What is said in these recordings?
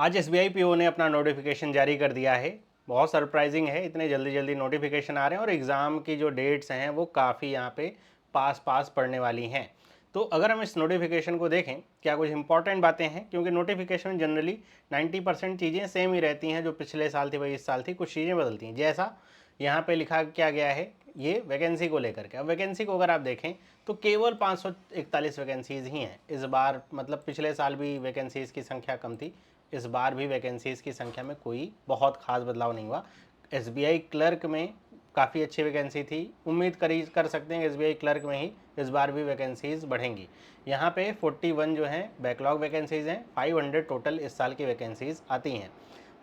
आज SBI PO ने अपना नोटिफिकेशन जारी कर दिया है। बहुत सरप्राइजिंग है, इतने जल्दी जल्दी नोटिफिकेशन आ रहे हैं और एग्ज़ाम की जो डेट्स हैं वो काफ़ी यहाँ पे पास पास पड़ने वाली हैं। तो अगर हम इस नोटिफिकेशन को देखें, क्या कुछ इंपॉर्टेंट बातें हैं, क्योंकि नोटिफिकेशन जनरली 90% चीज़ें सेम ही रहती हैं जो पिछले साल थी वही इस साल थी, कुछ चीज़ें बदलती हैं। जैसा यहाँ पे लिखा क्या गया है, ये वैकेंसी को लेकर के। अब वैकेंसी को अगर आप देखें तो केवल 541 वैकेंसीज़ ही हैं इस बार। मतलब पिछले साल भी वैकेंसीज़ की संख्या कम थी, इस बार भी वैकेंसीज़ की संख्या में कोई बहुत खास बदलाव नहीं हुआ। एसबीआई क्लर्क में काफ़ी अच्छी वैकेंसी थी, उम्मीद कर सकते हैं एसबीआई क्लर्क में ही इस बार भी वैकेंसीज़ बढ़ेंगी। यहाँ पे 41 जो हैं बैकलॉग वैकेंसीज़ हैं, 500 टोटल इस साल की वैकेंसीज़ आती हैं।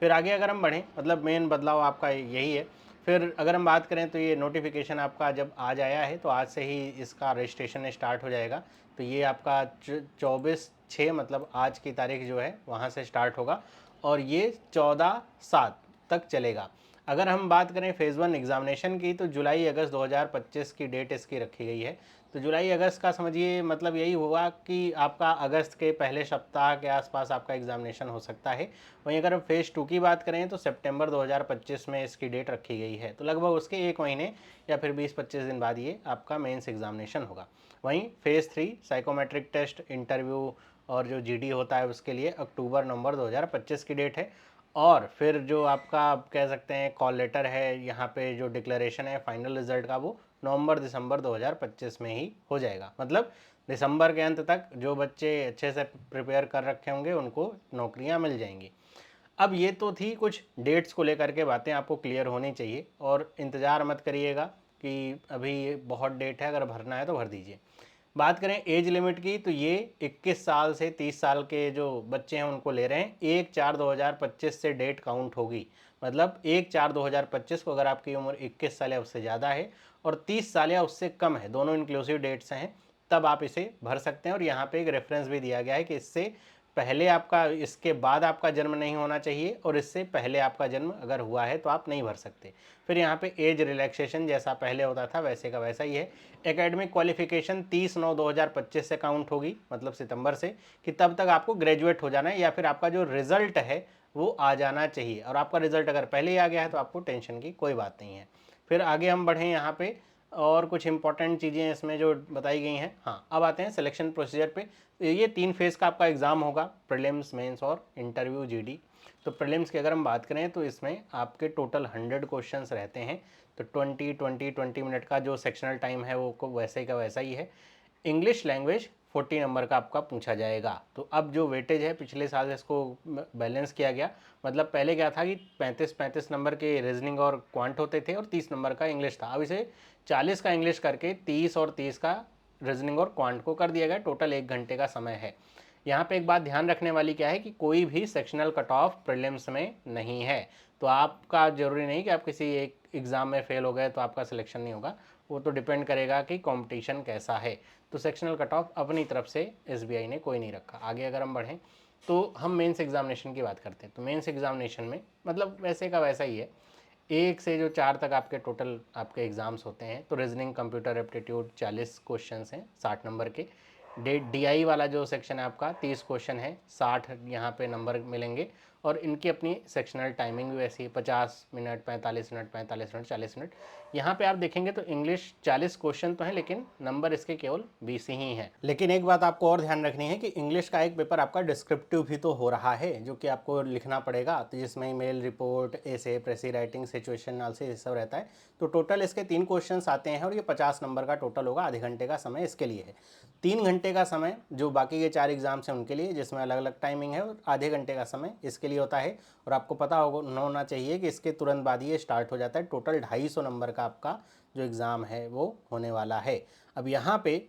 फिर आगे अगर हम बढ़ें, मतलब मेन बदलाव आपका यही है। फिर अगर हम बात करें तो ये नोटिफिकेशन आपका जब आज आया है तो आज से ही इसका रजिस्ट्रेशन स्टार्ट हो जाएगा। तो ये आपका 24/6 मतलब आज की तारीख जो है वहाँ से स्टार्ट होगा और ये 14/7 तक चलेगा। अगर हम बात करें फ़ेज़ 1 एग्ज़ामिनेशन की तो जुलाई अगस्त 2025 की डेट इसकी रखी गई है। तो जुलाई अगस्त का समझिए मतलब यही हुआ कि आपका अगस्त के पहले सप्ताह के आसपास आपका एग्ज़ामिनेशन हो सकता है। वहीं अगर हम फ़ेज़ 2 की बात करें तो सितंबर 2025 में इसकी डेट रखी गई है। तो लगभग उसके 1 महीने या फिर 20-25 दिन बाद ये आपका मेंस एग्ज़ामिनेशन होगा। वहीं फ़ेज़ 3 साइकोमेट्रिक टेस्ट, इंटरव्यू और जो जीडी होता है उसके लिए अक्टूबर-नवंबर 2025 की डेट है। और फिर जो आपका आप कह सकते हैं कॉल लेटर है, यहाँ पे जो डिक्लेरेशन है फाइनल रिजल्ट का, वो नवंबर-दिसंबर 2025 में ही हो जाएगा। मतलब दिसंबर के अंत तक जो बच्चे अच्छे से प्रिपेयर कर रखे होंगे उनको नौकरियां मिल जाएंगी। अब ये तो थी कुछ डेट्स को लेकर के बातें, आपको क्लियर होनी चाहिए और इंतज़ार मत करिएगा कि अभी बहुत डेट है, अगर भरना है तो भर दीजिए। बात करें एज लिमिट की तो ये 21 साल से 30 साल के जो बच्चे हैं उनको ले रहे हैं। 1/4/2025 से डेट काउंट होगी। मतलब 1/4/2025 को अगर आपकी उम्र 21 साल या उससे ज़्यादा है और 30 साल या उससे कम है, दोनों इंक्लूसिव डेट्स हैं, तब आप इसे भर सकते हैं। और यहाँ पे एक रेफरेंस भी दिया गया है कि इससे पहले आपका, इसके बाद आपका जन्म नहीं होना चाहिए और इससे पहले आपका जन्म अगर हुआ है तो आप नहीं भर सकते। फिर यहाँ पे एज रिलैक्सेशन जैसा पहले होता था वैसे का वैसा ही है। एकेडमिक क्वालिफिकेशन 30/9/2025 से काउंट होगी, मतलब सितंबर से, कि तब तक आपको ग्रेजुएट हो जाना है या फिर आपका जो रिजल्ट है वो आ जाना चाहिए। और आपका रिजल्ट अगर पहले ही आ गया है तो आपको टेंशन की कोई बात नहीं है। फिर आगे हम बढ़ें यहाँ पे और कुछ इंपॉर्टेंट चीज़ें इसमें जो बताई गई हैं। हाँ, अब आते हैं सिलेक्शन प्रोसीजर पे। ये 3 फेज़ का आपका एग्ज़ाम होगा, प्रीलिम्स, मेंस और इंटरव्यू जीडी। तो प्रीलिम्स की अगर हम बात करें तो इसमें आपके टोटल 100 क्वेश्चंस रहते हैं। तो 20 मिनट का जो सेक्शनल टाइम है वो वैसे का वैसा ही है। इंग्लिश लैंग्वेज 40 नंबर का आपका पूछा जाएगा। तो अब जो वेटेज है पिछले साल इसको बैलेंस किया गया। मतलब पहले क्या था कि 35-35 नंबर के रीजनिंग और क्वांट होते थे और 30 नंबर का इंग्लिश था। अब इसे 40 का इंग्लिश करके 30 और 30 का रीजनिंग और क्वांट को कर दिया गया। टोटल 1 घंटे का समय है। यहाँ पे एक बात ध्यान रखने वाली क्या है कि कोई भी सेक्शनल कट ऑफ प्रीलिम्स में नहीं है। तो आपका ज़रूरी नहीं कि आप किसी एक एग्ज़ाम में फेल हो गए तो आपका सिलेक्शन नहीं होगा। वो तो डिपेंड करेगा कि कंपटीशन कैसा है। तो सेक्शनल कट ऑफ अपनी तरफ से एसबीआई ने कोई नहीं रखा। आगे अगर हम बढ़ें तो हम मेंस एग्जामिनेशन की बात करते हैं। तो मेंस एग्जामिनेशन में मतलब वैसे का वैसा ही है। 1 से जो 4 तक आपके टोटल आपके एग्ज़ाम्स होते हैं। तो रीजनिंग, कंप्यूटर एप्टीट्यूड 40 क्वेश्चन हैं 60 नंबर के। डीआई वाला जो सेक्शन है आपका 30 क्वेश्चन है, 60 यहाँ पे नंबर मिलेंगे। और इनकी अपनी सेक्शनल टाइमिंग भी वैसी है, 50 मिनट, 45 मिनट, 45 मिनट, 40 मिनट। यहाँ पे आप देखेंगे तो इंग्लिश 40 क्वेश्चन तो हैं लेकिन नंबर इसके केवल 20 ही हैं। लेकिन एक बात आपको और ध्यान रखनी है कि इंग्लिश का एक पेपर आपका डिस्क्रिप्टिव भी तो हो रहा है, जो कि आपको लिखना पड़ेगा। तो जिसमें ईमेल, रिपोर्ट, एसे, प्रेसी राइटिंग, सिचुएशन एनालिसिस, ये सब रहता है। तो टोटल इसके 3 क्वेश्चन आते हैं और ये 50 नंबर का टोटल होगा। आधे घंटे का समय इसके लिए है। 3 घंटे का समय जो बाकी के 4 एग्जाम्स हैं उनके लिए, जिसमें अलग अलग टाइमिंग है, और आधे घंटे का समय इसके लिए होता है। और आपको पता होना चाहिए कि इसके तुरंत बाद ये स्टार्ट हो जाता है। टोटल 250 नंबर का आपका जो एग्ज़ाम है वो होने वाला है। अब यहाँ पे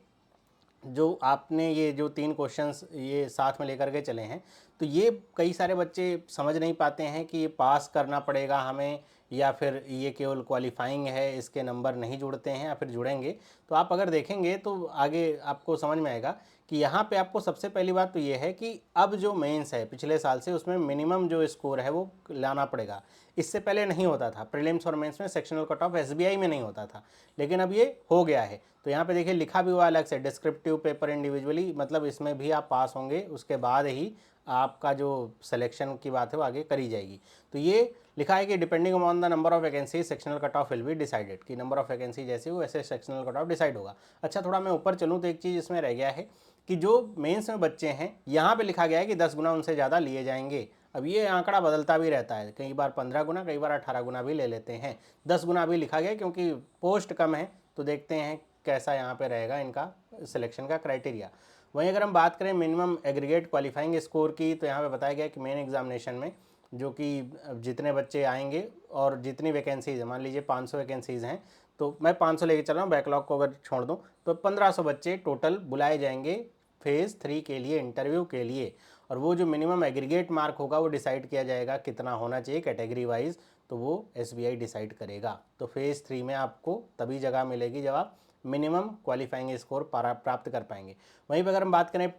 जो आपने ये जो 3 क्वेश्चंस ये साथ में लेकर के चले हैं, तो ये कई सारे बच्चे समझ नहीं पाते हैं कि ये पास करना पड़ेगा हमें या फिर ये केवल क्वालिफाइंग है, इसके नंबर नहीं जुड़ते हैं या फिर जुड़ेंगे। तो आप अगर देखेंगे तो आगे आपको समझ में आएगा कि यहाँ पे आपको सबसे पहली बात तो ये है कि अब जो मेंस है पिछले साल से, उसमें मिनिमम जो स्कोर है वो लाना पड़ेगा। इससे पहले नहीं होता था। प्रीलिम्स और मेंस में सेक्शनल कट ऑफ एसबीआई में नहीं होता था, लेकिन अब ये हो गया है। तो यहाँ पे देखिए लिखा भी हुआ अलग से, डिस्क्रिप्टिव पेपर इंडिविजुअली, मतलब इसमें भी आप पास होंगे उसके बाद ही आपका जो सिलेक्शन की बात है वो आगे करी जाएगी। तो ये लिखा है कि depending on the number of vacancy sectional cut off will be decided, कि नंबर ऑफ वैकेंसी जैसे हो वैसे सेक्शनल कट ऑफ डिसाइड होगा। अच्छा, थोड़ा मैं ऊपर चलूँ तो एक चीज़ इसमें रह गया है कि जो मेंस में बच्चे हैं यहाँ पे लिखा गया है कि 10 गुना उनसे ज़्यादा लिए जाएंगे। अब ये आंकड़ा बदलता भी रहता है, कई बार 15 गुना, कई बार 18 गुना भी ले लेते हैं। 10 गुना भी लिखा गया क्योंकि पोस्ट कम है, तो देखते हैं कैसा यहाँ पे रहेगा इनका सिलेक्शन का क्राइटेरिया। वहीं अगर हम बात करें मिनिमम एग्रीगेट क्वालिफाइंग स्कोर की, तो यहाँ पे बताया गया कि मेन एग्जामिनेशन में जो कि जितने बच्चे आएंगे और जितनी वैकेंसीज़ है, मान लीजिए 500 वैकेंसीज़ हैं, तो मैं 500 लेके चल रहा हूँ, बैकलॉग को अगर छोड़ दूँ तो 1500 बच्चे टोटल बुलाए जाएंगे फेज़ 3 के लिए, इंटरव्यू के लिए। और वो जो मिनिमम एग्रीगेट मार्क होगा वो डिसाइड किया जाएगा कितना होना चाहिए कैटेगरी वाइज, तो वो SBI डिसाइड करेगा। तो फेज़ 3 में आपको तभी जगह मिलेगी जब आप मिनिमम क्वालिफाइंग स्कोर प्राप्त कर पाएंगे। वहीं पर अगर हम बात करें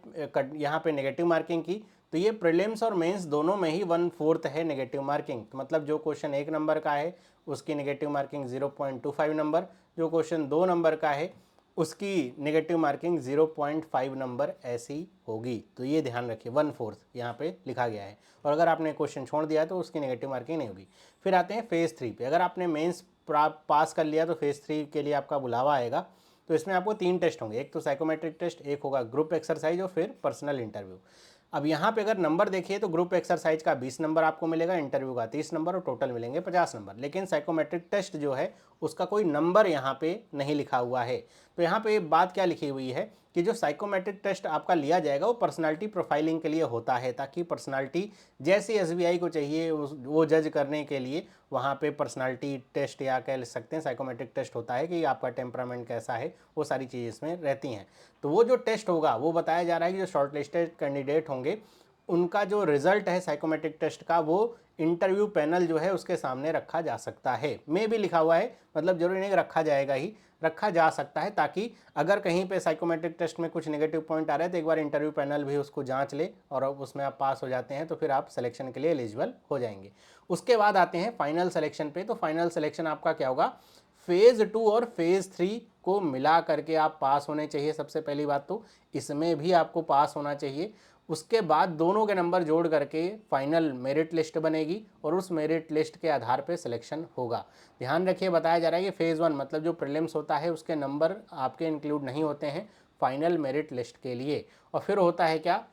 यहाँ पे नेगेटिव मार्किंग की, तो ये प्रीलिम्स और मेंस दोनों में ही 1/4 है नेगेटिव मार्किंग। मतलब जो क्वेश्चन 1 नंबर का है उसकी नेगेटिव मार्किंग 0.25 नंबर, जो क्वेश्चन 2 नंबर का है उसकी नेगेटिव मार्किंग 0.5 नंबर ऐसी होगी। तो ये ध्यान रखिए, 1/4 यहाँ पे लिखा गया है। और अगर आपने क्वेश्चन छोड़ दिया तो उसकी नेगेटिव मार्किंग नहीं होगी। फिर आते हैं फेज़ 3 पे। अगर आपने मेंस पास कर लिया तो फेज़ 3 के लिए आपका बुलावा आएगा। तो इसमें आपको 3 टेस्ट होंगे, एक तो साइकोमेट्रिक टेस्ट, एक होगा ग्रुप एक्सरसाइज और फिर पर्सनल इंटरव्यू। अब यहाँ पे अगर नंबर देखिए तो ग्रुप एक्सरसाइज का 20 नंबर आपको मिलेगा, इंटरव्यू का 30 नंबर और टोटल मिलेंगे 50 नंबर। लेकिन साइकोमेट्रिक टेस्ट जो है उसका कोई नंबर यहाँ पे नहीं लिखा हुआ है। तो यहाँ पे बात क्या लिखी हुई है कि जो साइकोमेट्रिक टेस्ट आपका लिया जाएगा वो पर्सनालिटी प्रोफाइलिंग के लिए होता है, ताकि पर्सनालिटी जैसी SBI को चाहिए वो जज करने के लिए वहाँ पे पर्सनालिटी टेस्ट या कह सकते हैं साइकोमेट्रिक टेस्ट होता है कि आपका टेम्परामेंट कैसा है, वो सारी चीज़ें इसमें रहती हैं। तो वो जो टेस्ट होगा वो बताया जा रहा है कि जो शॉर्टलिस्टेड कैंडिडेट होंगे उनका जो रिजल्ट है साइकोमेट्रिक टेस्ट का वो इंटरव्यू पैनल जो है उसके सामने रखा जा सकता है। में भी लिखा हुआ है, मतलब जरूरी नहीं रखा जाएगा ही, रखा जा सकता है, ताकि अगर कहीं पे साइकोमेट्रिक टेस्ट में कुछ नेगेटिव पॉइंट आ रहे हैं तो एक बार इंटरव्यू पैनल भी उसको जांच ले और उसमें आप पास हो जाते हैं तो फिर आप सिलेक्शन के लिए एलिजिबल हो जाएंगे। उसके बाद आते हैं फाइनल सिलेक्शन पे। तो फाइनल सिलेक्शन आपका क्या होगा, फेज़ 2 और फेज़ 3 को मिला करके आप पास होने चाहिए। सबसे पहली बात तो इसमें भी आपको पास होना चाहिए। उसके बाद दोनों के नंबर जोड़ करके फाइनल मेरिट लिस्ट बनेगी और उस मेरिट लिस्ट के आधार पे सिलेक्शन होगा। ध्यान रखिए, बताया जा रहा है कि फेज़ 1 मतलब जो प्रीलिम्स होता है उसके नंबर आपके इंक्लूड नहीं होते हैं फाइनल मेरिट लिस्ट के लिए। और फिर होता है क्या,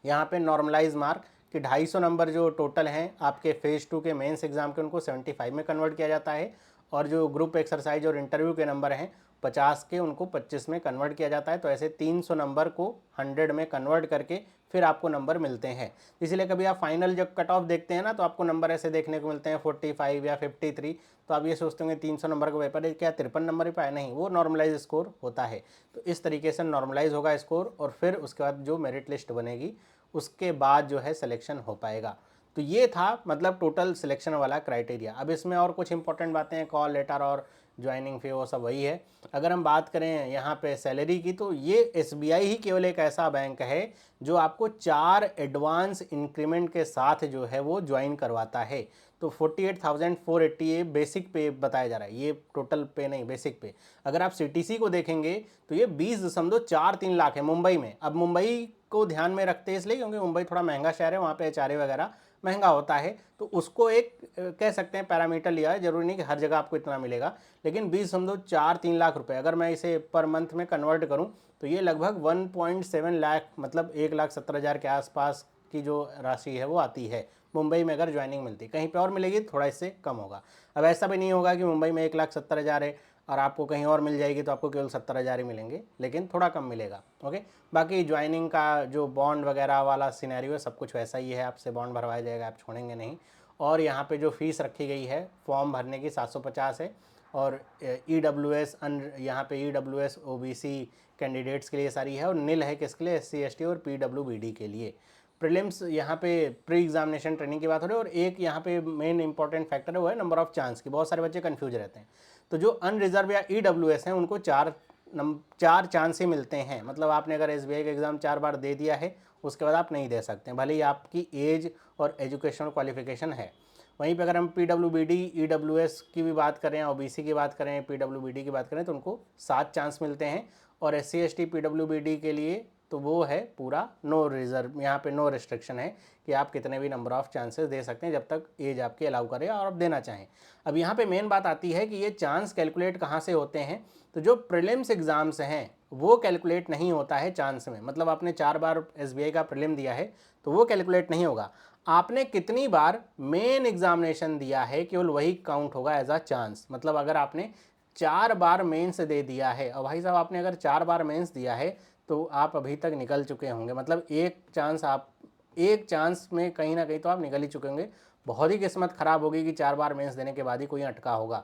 यहाँ पे नॉर्मलाइज मार्क कि 250 नंबर जो टोटल हैं आपके फेज़ 2 के मेंस एग्जाम के उनको 75 में कन्वर्ट किया जाता है, और जो ग्रुप एक्सरसाइज और इंटरव्यू के नंबर हैं 50 के उनको 25 में कन्वर्ट किया जाता है। तो ऐसे 300 नंबर को 100 में कन्वर्ट करके फिर आपको नंबर मिलते हैं। इसलिए कभी आप फाइनल जब कट ऑफ देखते हैं ना तो आपको नंबर ऐसे देखने को मिलते हैं 45 या 53, तो आप ये सोचते होंगे 300 नंबर का पेपर है क्या 53 नंबर ही पाए, नहीं, वो नॉर्मलाइज स्कोर होता है। तो इस तरीके से नॉर्मलाइज होगा स्कोर और फिर उसके बाद जो मेरिट लिस्ट बनेगी उसके बाद जो है सिलेक्शन हो पाएगा। तो ये था मतलब टोटल सिलेक्शन वाला क्राइटेरिया। अब इसमें और कुछ इंपॉर्टेंट बातें हैं, कॉल लेटर और ज्वाइनिंग फी वो सब वही है। अगर हम बात करें यहाँ पे सैलरी की, तो ये SBI ही केवल एक ऐसा बैंक है जो आपको 4 एडवांस इंक्रीमेंट के साथ जो है वो ज्वाइन करवाता है। तो 48,480 बेसिक पे बताया जा रहा है, ये टोटल पे नहीं, बेसिक पे। अगर आप CTC को देखेंगे तो ये 20.43 लाख है मुंबई में। अब मुंबई को ध्यान में रखते हैं इसलिए क्योंकि मुंबई थोड़ा महंगा शहर है, वहाँ पे HRA वगैरह महंगा होता है, तो उसको एक कह सकते हैं पैरामीटर लिया है। जरूरी नहीं कि हर जगह आपको इतना मिलेगा, लेकिन 20.43 लाख रुपए अगर मैं इसे पर मंथ में कन्वर्ट करूं तो ये लगभग 1.7 लाख मतलब 1,70,000 के आसपास की जो राशि है वो आती है मुंबई में अगर ज्वाइनिंग मिलती है। कहीं पे और मिलेगी थोड़ा इससे कम होगा। अब ऐसा भी नहीं होगा कि मुंबई में 1,70,000 है और आपको कहीं और मिल जाएगी तो आपको केवल 70,000 ही मिलेंगे, लेकिन थोड़ा कम मिलेगा। ओके, बाकी ज्वाइनिंग का जो बॉन्ड वगैरह वाला सिनेरियो है सब कुछ वैसा ही है, आपसे बॉन्ड भरवाया जाएगा, आप छोड़ेंगे नहीं। और यहाँ पे जो फीस रखी गई है फॉर्म भरने की 750 है, और EWS यहाँ पे EWS OBC कैंडिडेट्स के लिए सारी है, और नील है किसके लिए, SC ST और PWBD के लिए। प्रीलिम्स यहाँ पे प्री एग्जामिनेशन ट्रेनिंग की बात हो रही है। और एक यहाँ पे मेन इंपॉर्टेंट फैक्टर है वो है नंबर ऑफ चांस की। बहुत सारे बच्चे कंफ्यूज रहते हैं। तो जो अनरिजर्व या EWS हैं उनको 4 चांस ही मिलते हैं। मतलब आपने अगर SBI का एग्ज़ाम 4 बार दे दिया है उसके बाद आप नहीं दे सकते, भले ही आपकी एज और एजुकेशनल क्वालिफिकेशन है। वहीं पे अगर हम PWBD EWS की भी बात करें, OBC की बात करें, PWBD की बात करें तो उनको 7 चांस मिलते हैं, और SC ST PWBD के लिए तो वो है पूरा नो रिजर्व, यहाँ पे नो रिस्ट्रिक्शन है कि आप कितने भी नंबर ऑफ चांसेस दे सकते हैं जब तक एज आपकी अलाउ करे और आप देना चाहें। अब यहाँ पे मेन बात आती है कि ये चांस कैलकुलेट कहाँ से होते हैं, तो जो प्रीलिम्स एग्ज़ाम्स हैं वो कैलकुलेट नहीं होता है चांस में। मतलब आपने 4 बार SBI का प्रीलिम दिया है तो वो कैलकुलेट नहीं होगा, आपने कितनी बार मेन एग्जामिनेशन दिया है केवल वही काउंट होगा एज अ चांस। मतलब अगर आपने 4 बार मेंस दे दिया है, और भाई साहब आपने अगर 4 बार मेंस दिया है तो आप अभी तक निकल चुके होंगे। मतलब एक चांस में कहीं ना कहीं तो आप निकल ही चुके होंगे। बहुत ही किस्मत ख़राब होगी कि 4 बार मेंस देने के बाद ही कोई अटका होगा।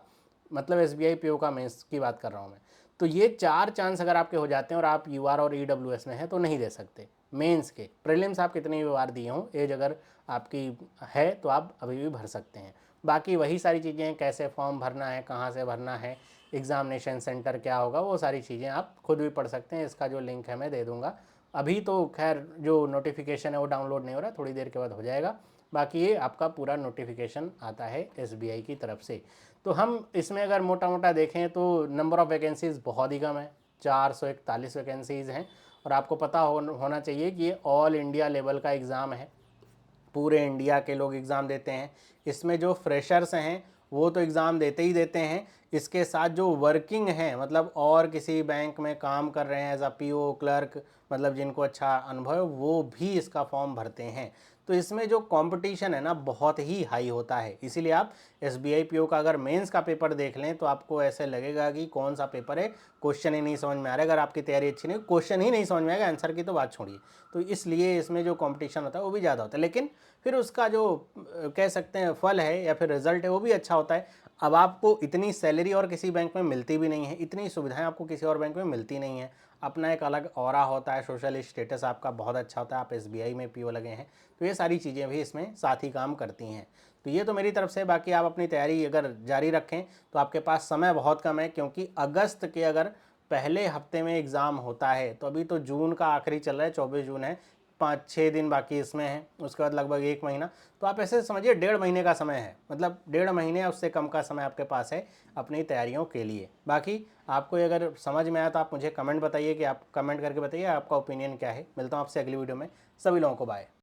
मतलब SBI PO का मेंस की बात कर रहा हूँ मैं। तो ये 4 चांस अगर आपके हो जाते हैं और आप UR और EWS में हैं तो नहीं दे सकते मेंस के। प्रीलिम्स आप कितनी भी बार दिए हों, एज अगर आपकी है तो आप अभी भी भर सकते हैं। बाकी वही सारी चीज़ें, कैसे फॉर्म भरना है, कहाँ से भरना है, एग्ज़ामिनेशन सेंटर क्या होगा, वो सारी चीज़ें आप खुद भी पढ़ सकते हैं। इसका जो लिंक है मैं दे दूँगा। अभी तो खैर जो नोटिफिकेशन है वो डाउनलोड नहीं हो रहा, थोड़ी देर के बाद हो जाएगा। बाकी ये आपका पूरा नोटिफिकेशन आता है SBI की तरफ से। तो हम इसमें अगर मोटा मोटा देखें तो नंबर ऑफ़ वैकेंसीज़ बहुत ही कम है, 441 वैकेंसीज़ हैं। और आपको पता होना चाहिए कि ये ऑल इंडिया लेवल का एग्ज़ाम है, पूरे इंडिया के लोग एग्ज़ाम देते हैं। इसमें जो फ्रेशर्स हैं वो तो एग्ज़ाम देते ही देते हैं, इसके साथ जो वर्किंग हैं, मतलब और किसी बैंक में काम कर रहे हैं एज अ PO क्लर्क, मतलब जिनको अच्छा अनुभव है, वो भी इसका फॉर्म भरते हैं। तो इसमें जो कंपटीशन है ना बहुत ही हाई होता है। इसीलिए आप SBI PO का अगर मेंस का पेपर देख लें तो आपको ऐसे लगेगा कि कौन सा पेपर है, क्वेश्चन ही नहीं समझ में आ रहा है। अगर आपकी तैयारी अच्छी नहीं, क्वेश्चन ही नहीं समझ में आएगा, आंसर की तो बात छोड़िए। तो इसलिए इसमें जो कंपटीशन होता है वो भी ज़्यादा होता है, लेकिन फिर उसका जो कह सकते हैं फल है या फिर रिजल्ट है वो भी अच्छा होता है। अब आपको इतनी सैलरी और किसी बैंक में मिलती भी नहीं है, इतनी सुविधाएं आपको किसी और बैंक में मिलती नहीं है। अपना एक अलग ऑरा होता है, सोशल स्टेटस आपका बहुत अच्छा होता है, आप SBI में PO लगे हैं, तो ये सारी चीज़ें भी इसमें साथ ही काम करती हैं। तो ये तो मेरी तरफ से। बाकी आप अपनी तैयारी अगर जारी रखें तो आपके पास समय बहुत कम है, क्योंकि अगस्त के अगर पहले हफ्ते में एग्ज़ाम होता है तो अभी तो जून का आखिरी चल रहा है, 24 जून है, 5-6 दिन बाकी इसमें है, उसके बाद लगभग 1 महीना। तो आप ऐसे समझिए 1.5 महीने का समय है, मतलब 1.5 महीने या उससे कम का समय आपके पास है अपनी तैयारियों के लिए। बाकी आपको अगर समझ में आया तो आप मुझे कमेंट बताइए, कि आप कमेंट करके बताइए आपका ओपिनियन क्या है। मिलता हूँ आपसे अगली वीडियो में। सभी लोगों को बाय।